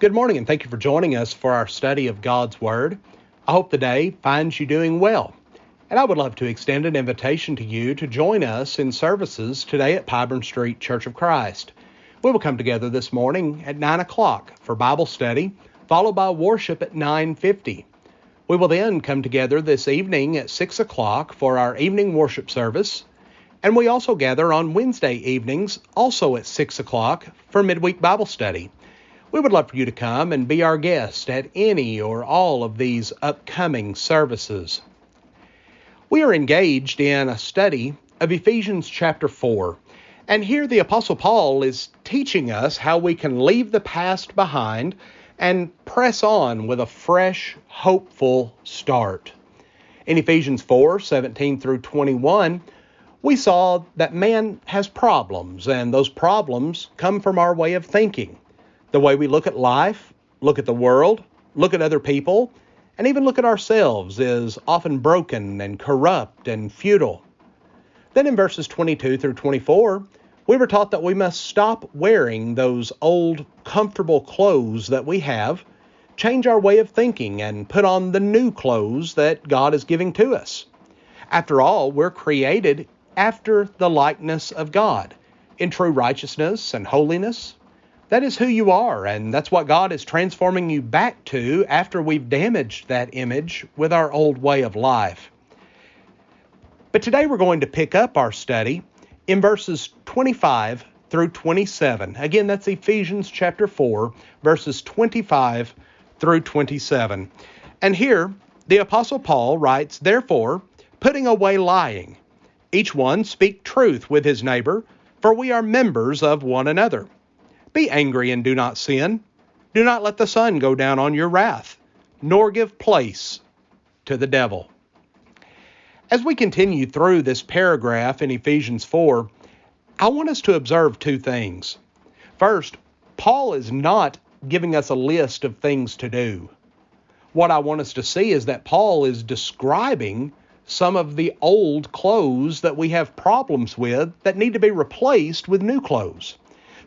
Good morning, and thank you for joining us for our study of God's Word. I hope the day finds you doing well. And I would love to extend an invitation to you to join us in services today at Pyburn Street Church of Christ. We will come together this morning at 9 o'clock for Bible study, followed by worship at 9:50. We will then come together this evening at 6 o'clock for our evening worship service. And we also gather on Wednesday evenings, also at 6 o'clock, for midweek Bible study. We would love for you to come and be our guest at any or all of these upcoming services. We are engaged in a study of Ephesians chapter 4, and here the Apostle Paul is teaching us how we can leave the past behind and press on with a fresh, hopeful start. In Ephesians 4:17 through 21, we saw that man has problems, and those problems come from our way of thinking. The way we look at life, look at the world, look at other people, and even look at ourselves is often broken and corrupt and futile. Then in verses 22 through 24, we were taught that we must stop wearing those old, comfortable clothes that we have, change our way of thinking, and put on the new clothes that God is giving to us. After all, we're created after the likeness of God, in true righteousness and holiness. That is who you are, and that's what God is transforming you back to after we've damaged that image with our old way of life. But today we're going to pick up our study in verses 25 through 27. Again, that's Ephesians chapter 4, verses 25 through 27. And here, the Apostle Paul writes, "Therefore, putting away lying, each one speak truth with his neighbor, for we are members of one another. Be angry and do not sin. Do not let the sun go down on your wrath, nor give place to the devil." As we continue through this paragraph in Ephesians 4, I want us to observe two things. First, Paul is not giving us a list of things to do. What I want us to see is that Paul is describing some of the old clothes that we have problems with that need to be replaced with new clothes.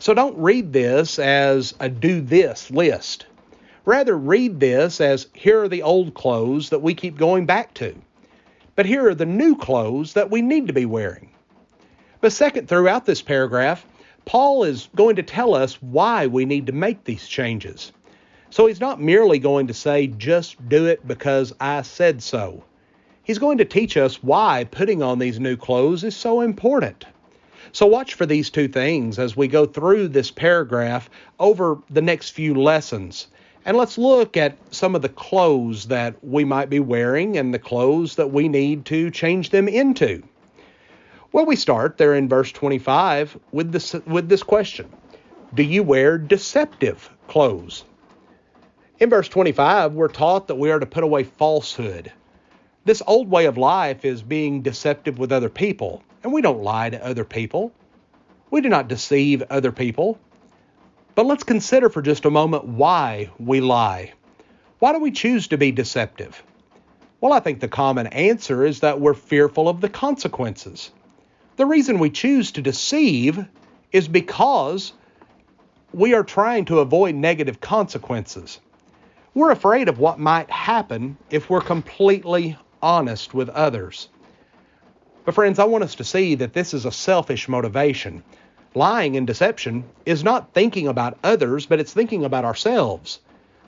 So don't read this as a do this list. Rather, read this as here are the old clothes that we keep going back to. But here are the new clothes that we need to be wearing. But second, throughout this paragraph, Paul is going to tell us why we need to make these changes. So he's not merely going to say, just do it because I said so. He's going to teach us why putting on these new clothes is so important. So watch for these two things as we go through this paragraph over the next few lessons. And let's look at some of the clothes that we might be wearing and the clothes that we need to change them into. Well, we start there in verse 25 with this question. Do you wear deceptive clothes? In verse 25, we're taught that we are to put away falsehood. This old way of life is being deceptive with other people. And we don't lie to other people. We do not deceive other people. But let's consider for just a moment why we lie. Why do we choose to be deceptive? Well, I think the common answer is that we're fearful of the consequences. The reason we choose to deceive is because we are trying to avoid negative consequences. We're afraid of what might happen if we're completely honest with others. But friends, I want us to see that this is a selfish motivation. Lying and deception is not thinking about others, but it's thinking about ourselves.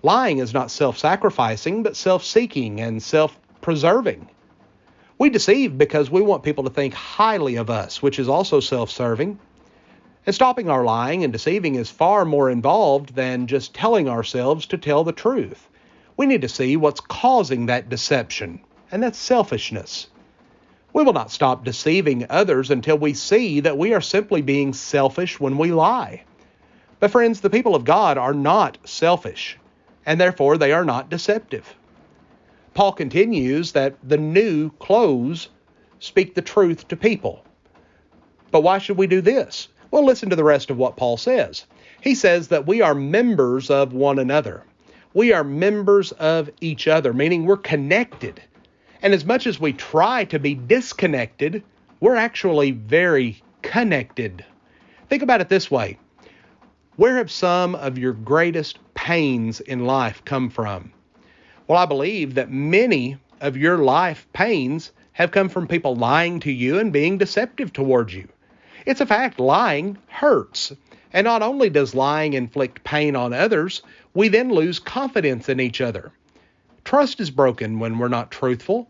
Lying is not self-sacrificing, but self-seeking and self-preserving. We deceive because we want people to think highly of us, which is also self-serving. And stopping our lying and deceiving is far more involved than just telling ourselves to tell the truth. We need to see what's causing that deception, and that's selfishness. We will not stop deceiving others until we see that we are simply being selfish when we lie. But friends, the people of God are not selfish, and therefore they are not deceptive. Paul continues that the new clothes speak the truth to people. But why should we do this? Well, listen to the rest of what Paul says. He says that we are members of one another. We are members of each other, meaning we're connected. And as much as we try to be disconnected, we're actually very connected. Think about it this way. Where have some of your greatest pains in life come from? Well, I believe that many of your life pains have come from people lying to you and being deceptive towards you. It's a fact, lying hurts. And not only does lying inflict pain on others, we then lose confidence in each other. Trust is broken when we're not truthful.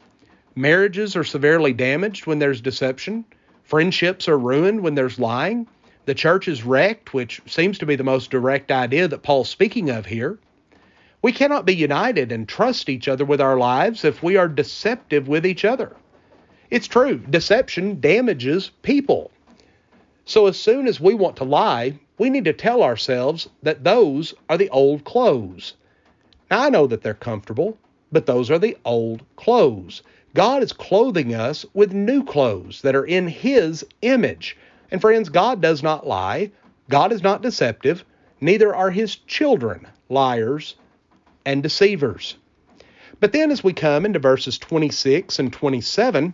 Marriages are severely damaged when there's deception. Friendships are ruined when there's lying. The church is wrecked, which seems to be the most direct idea that Paul's speaking of here. We cannot be united and trust each other with our lives if we are deceptive with each other. It's true, deception damages people. So as soon as we want to lie, we need to tell ourselves that those are the old clothes. Now, I know that they're comfortable, but those are the old clothes. God is clothing us with new clothes that are in His image. And friends, God does not lie. God is not deceptive. Neither are His children liars and deceivers. But then as we come into verses 26 and 27,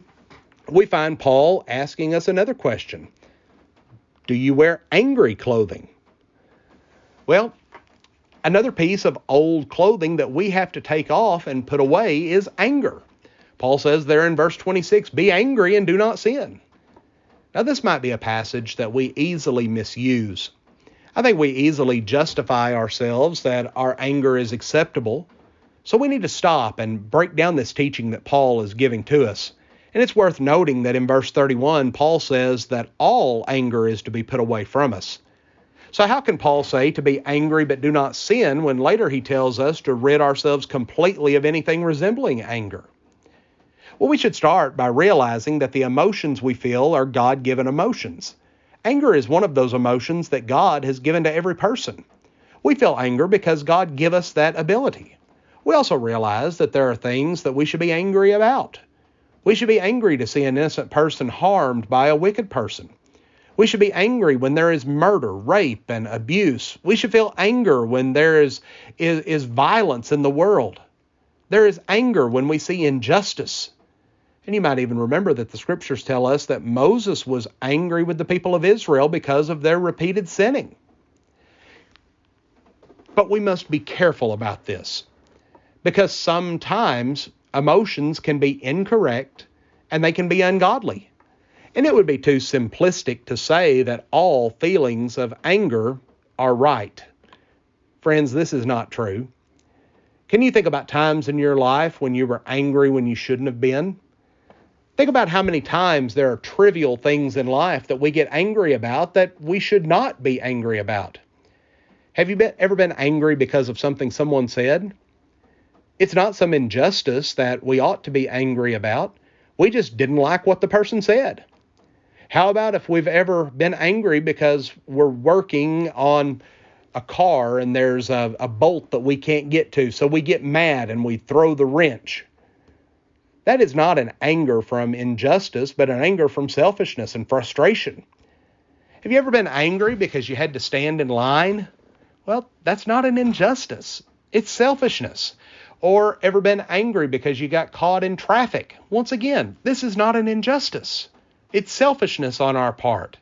we find Paul asking us another question. Do you wear angry clothing? Well, another piece of old clothing that we have to take off and put away is anger. Paul says there in verse 26, be angry and do not sin. Now this might be a passage that we easily misuse. I think we easily justify ourselves that our anger is acceptable. So we need to stop and break down this teaching that Paul is giving to us. And it's worth noting that in verse 31, Paul says that all anger is to be put away from us. So how can Paul say to be angry but do not sin when later he tells us to rid ourselves completely of anything resembling anger? Well, we should start by realizing that the emotions we feel are God-given emotions. Anger is one of those emotions that God has given to every person. We feel anger because God gave us that ability. We also realize that there are things that we should be angry about. We should be angry to see an innocent person harmed by a wicked person. We should be angry when there is murder, rape, and abuse. We should feel anger when there is violence in the world. There is anger when we see injustice. And you might even remember that the scriptures tell us that Moses was angry with the people of Israel because of their repeated sinning. But we must be careful about this, because sometimes emotions can be incorrect and they can be ungodly. And it would be too simplistic to say that all feelings of anger are right. Friends, this is not true. Can you think about times in your life when you were angry when you shouldn't have been? Think about how many times there are trivial things in life that we get angry about that we should not be angry about. Have you ever been angry because of something someone said? It's not some injustice that we ought to be angry about. We just didn't like what the person said. How about if we've ever been angry because we're working on a car and there's a bolt that we can't get to, so we get mad and we throw the wrench? That is not an anger from injustice, but an anger from selfishness and frustration. Have you ever been angry because you had to stand in line? Well, that's not an injustice. It's selfishness. Or ever been angry because you got caught in traffic? Once again, this is not an injustice. It's selfishness on our part.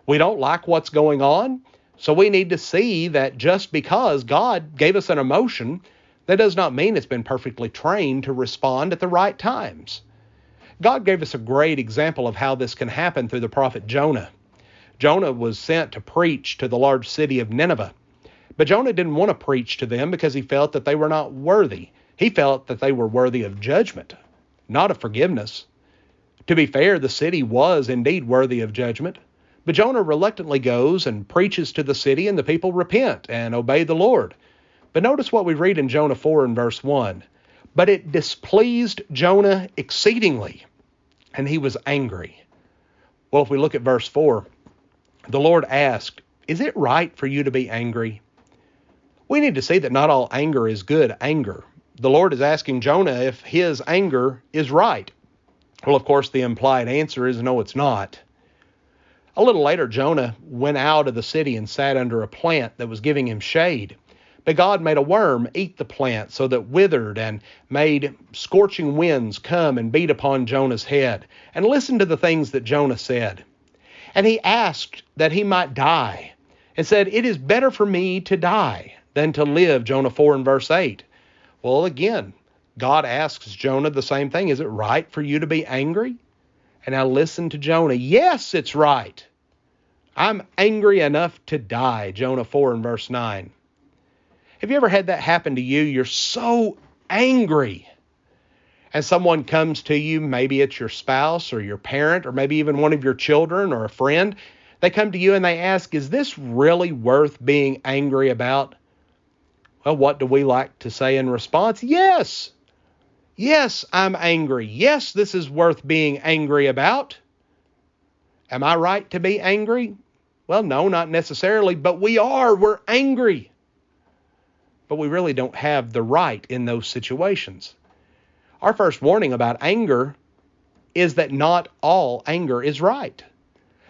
We don't like what's going on, so we need to see that just because God gave us an emotion, that does not mean it's been perfectly trained to respond at the right times. God gave us a great example of how this can happen through the prophet Jonah. Jonah was sent to preach to the large city of Nineveh. But Jonah didn't want to preach to them because he felt that they were not worthy. He felt that they were worthy of judgment, not of forgiveness. To be fair, the city was indeed worthy of judgment. But Jonah reluctantly goes and preaches to the city, and the people repent and obey the Lord. But notice what we read in Jonah 4 and verse 1. But it displeased Jonah exceedingly, and he was angry. Well, if we look at verse 4, the Lord asked, is it right for you to be angry? We need to see that not all anger is good anger. The Lord is asking Jonah if his anger is right. Well, of course, the implied answer is no, it's not. A little later, Jonah went out of the city and sat under a plant that was giving him shade. But God made a worm eat the plant, so that withered, and made scorching winds come and beat upon Jonah's head. And listen to the things that Jonah said. And he asked that he might die, and said, it is better for me to die than to live, Jonah 4 and verse 8. Well, again, God asks Jonah the same thing. Is it right for you to be angry? And now listen to Jonah. Yes, it's right. I'm angry enough to die, Jonah 4 and verse 9. Have you ever had that happen to you? You're so angry. And someone comes to you, maybe it's your spouse or your parent or maybe even one of your children or a friend. They come to you and they ask, is this really worth being angry about? Well, what do we like to say in response? Yes. Yes, I'm angry. Yes, this is worth being angry about. Am I right to be angry? Well, no, not necessarily, but we're angry. But we really don't have the right in those situations. Our first warning about anger is that not all anger is right.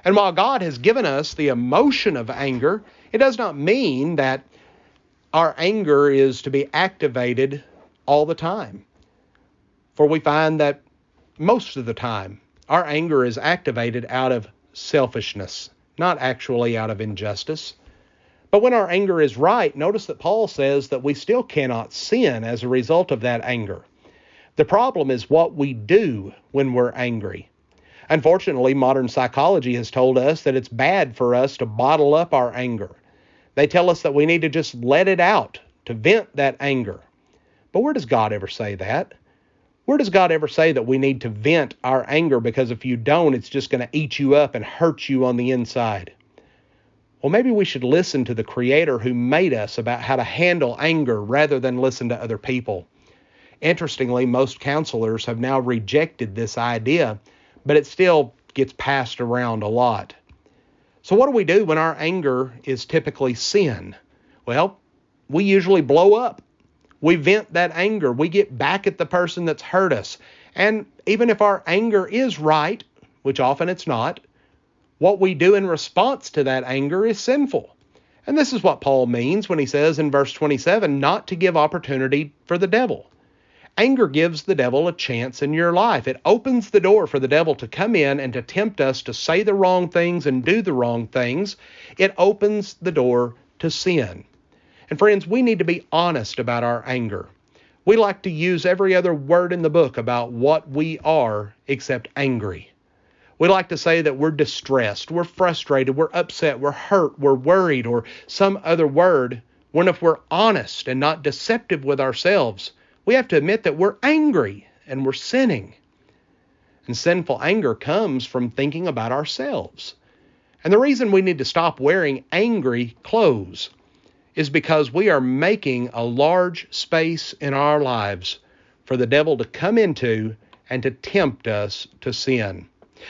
And while God has given us the emotion of anger, it does not mean that our anger is to be activated all the time. For we find that most of the time, our anger is activated out of selfishness, not actually out of injustice. But when our anger is right, notice that Paul says that we still cannot sin as a result of that anger. The problem is what we do when we're angry. Unfortunately, modern psychology has told us that it's bad for us to bottle up our anger. They tell us that we need to just let it out, to vent that anger. But where does God ever say that? Where does God ever say that we need to vent our anger because if you don't, it's just going to eat you up and hurt you on the inside? Well, maybe we should listen to the Creator who made us about how to handle anger rather than listen to other people. Interestingly, most counselors have now rejected this idea, but it still gets passed around a lot. So what do we do when our anger is typically sin? Well, we usually blow up. We vent that anger. We get back at the person that's hurt us. And even if our anger is right, which often it's not, what we do in response to that anger is sinful. And this is what Paul means when he says in verse 27, not to give opportunity for the devil. Anger gives the devil a chance in your life. It opens the door for the devil to come in and to tempt us to say the wrong things and do the wrong things. It opens the door to sin. And friends, we need to be honest about our anger. We like to use every other word in the book about what we are except angry. We like to say that we're distressed, we're frustrated, we're upset, we're hurt, we're worried, or some other word, when if we're honest and not deceptive with ourselves, we have to admit that we're angry and we're sinning. And sinful anger comes from thinking about ourselves. And the reason we need to stop wearing angry clothes is because we are making a large space in our lives for the devil to come into and to tempt us to sin.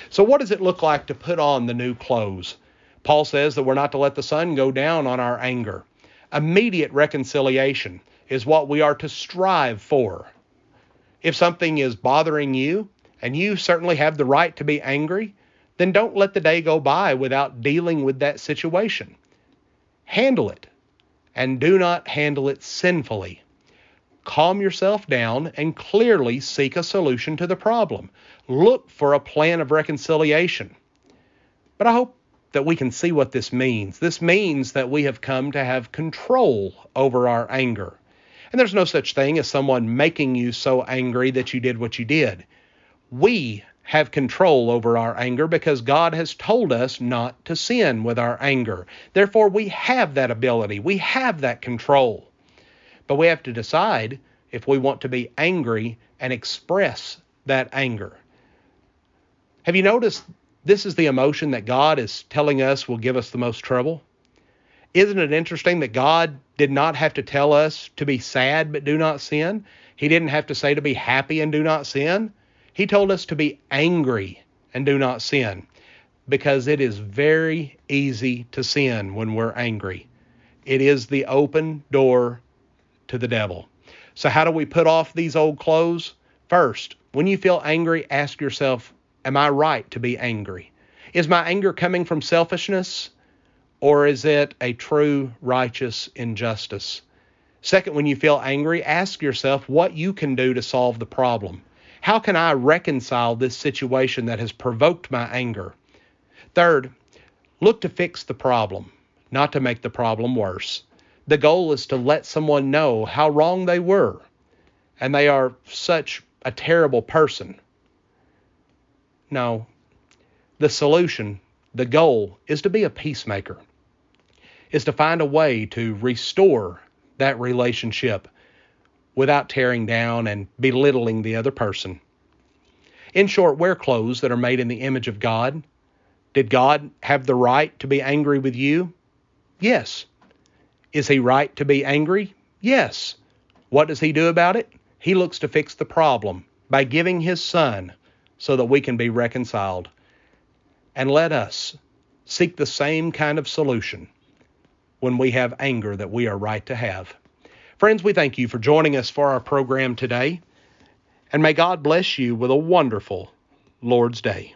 So what does it look like to put on the new clothes? Paul says that we're not to let the sun go down on our anger. Immediate reconciliation is what we are to strive for. If something is bothering you, and you certainly have the right to be angry, then don't let the day go by without dealing with that situation. Handle it, and do not handle it sinfully. Calm yourself down and clearly seek a solution to the problem. Look for a plan of reconciliation. But I hope that we can see what this means. This means that we have come to have control over our anger. And there's no such thing as someone making you so angry that you did what you did. We have control over our anger because God has told us not to sin with our anger. Therefore, we have that ability. We have that control. But we have to decide if we want to be angry and express that anger. Have you noticed this is the emotion that God is telling us will give us the most trouble? Isn't it interesting that God did not have to tell us to be sad but do not sin? He didn't have to say to be happy and do not sin. He told us to be angry and do not sin, because it is very easy to sin when we're angry. It is the open door to the devil. So how do we put off these old clothes? First, when you feel angry, ask yourself, am I right to be angry? Is my anger coming from selfishness, or is it a true righteous injustice? Second, when you feel angry, ask yourself what you can do to solve the problem. How can I reconcile this situation that has provoked my anger? Third, look to fix the problem, not to make the problem worse. The goal is to let someone know how wrong they were, and they are such a terrible person. No, the solution, the goal, is to be a peacemaker, is to find a way to restore that relationship without tearing down and belittling the other person. In short, wear clothes that are made in the image of God. Did God have the right to be angry with you? Yes. Is He right to be angry? Yes. What does He do about it? He looks to fix the problem by giving His Son so that we can be reconciled. And let us seek the same kind of solution when we have anger that we are right to have. Friends, we thank you for joining us for our program today, and may God bless you with a wonderful Lord's Day.